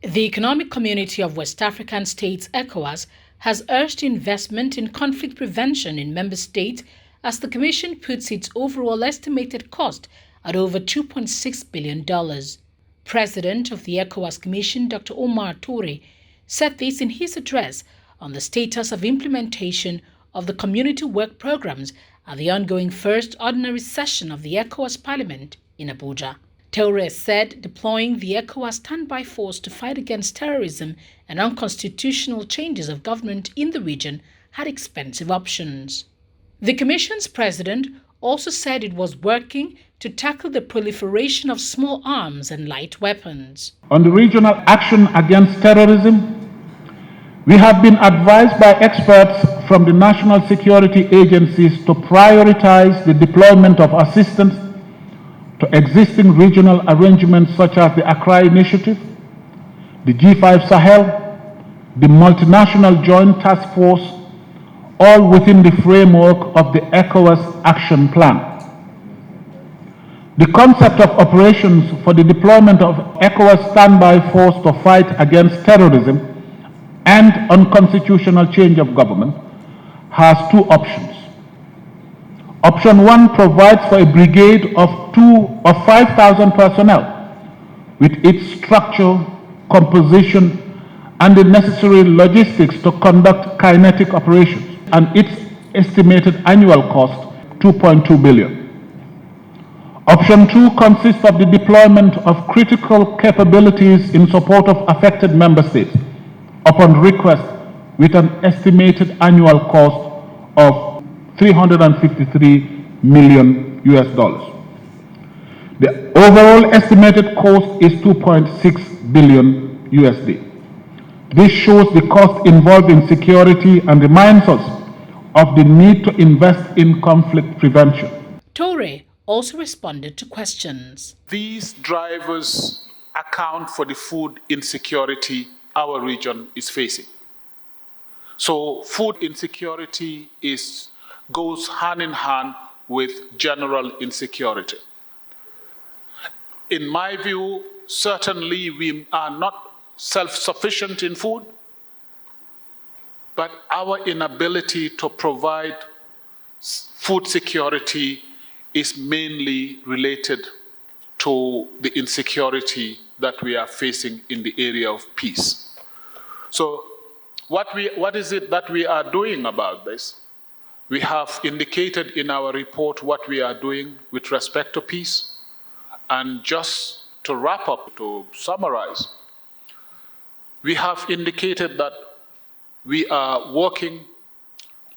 The Economic Community of West African States, ECOWAS, has urged investment in conflict prevention in member states as the Commission puts its overall estimated cost at over $2.6 billion. President of the ECOWAS Commission, Dr. Omar Toure, said this in his address on the status of implementation of the community work programs at the ongoing first ordinary session of the ECOWAS Parliament in Abuja. Toure said deploying the ECOWAS standby force to fight against terrorism and unconstitutional changes of government in the region had expensive options. The Commission's president also said it was working to tackle the proliferation of small arms and light weapons. On the regional action against terrorism, we have been advised by experts from the national security agencies to prioritize the deployment of assistance to existing regional arrangements such as the Accra Initiative, the G5 Sahel, the Multinational Joint Task Force, all within the framework of the ECOWAS Action Plan. The concept of operations for the deployment of ECOWAS standby force to fight against terrorism and unconstitutional change of government has two options. Option 1 provides for a brigade of 5,000 personnel with its structure, composition, and the necessary logistics to conduct kinetic operations, and its estimated annual cost, $2.2 billion. Option 2 consists of the deployment of critical capabilities in support of affected member states upon request with an estimated annual cost of $353 million. The overall estimated cost is $2.6 billion USD. This shows the cost involved in security and reminds us of the need to invest in conflict prevention. Toure also responded to questions. These drivers account for the food insecurity our region is facing. So food insecurity goes hand in hand with general insecurity. In my view, certainly we are not self-sufficient in food, but our inability to provide food security is mainly related to the insecurity that we are facing in the area of peace. So what is it that we are doing about this? We have indicated in our report what we are doing with respect to peace. And just to wrap up, to summarize, we have indicated that we are working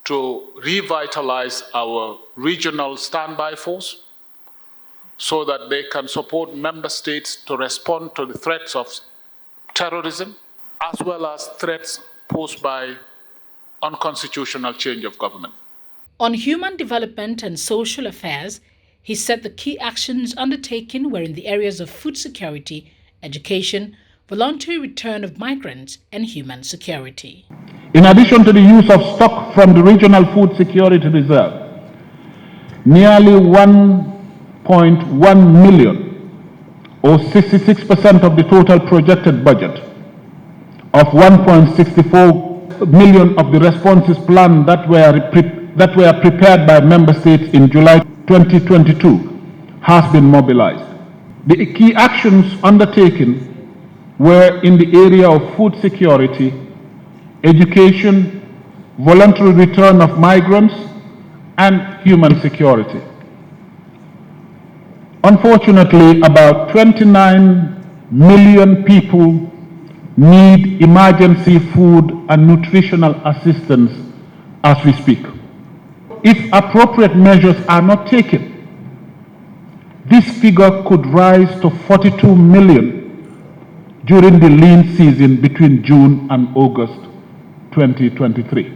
to revitalize our regional standby force so that they can support member states to respond to the threats of terrorism, as well as threats posed by unconstitutional change of government. On human development and social affairs, he said the key actions undertaken were in the areas of food security, education, voluntary return of migrants, and human security. In addition to the use of stock from the Regional Food Security Reserve, nearly 1.1 million, or 66% of the total projected budget, of 1.64 million of the responses planned that were prepared by member states in July 2022 has been mobilized. The key actions undertaken were in the area of food security, education, voluntary return of migrants, and human security. Unfortunately, about 29 million people need emergency food and nutritional assistance as we speak. If appropriate measures are not taken, this figure could rise to 42 million during the lean season between June and August 2023.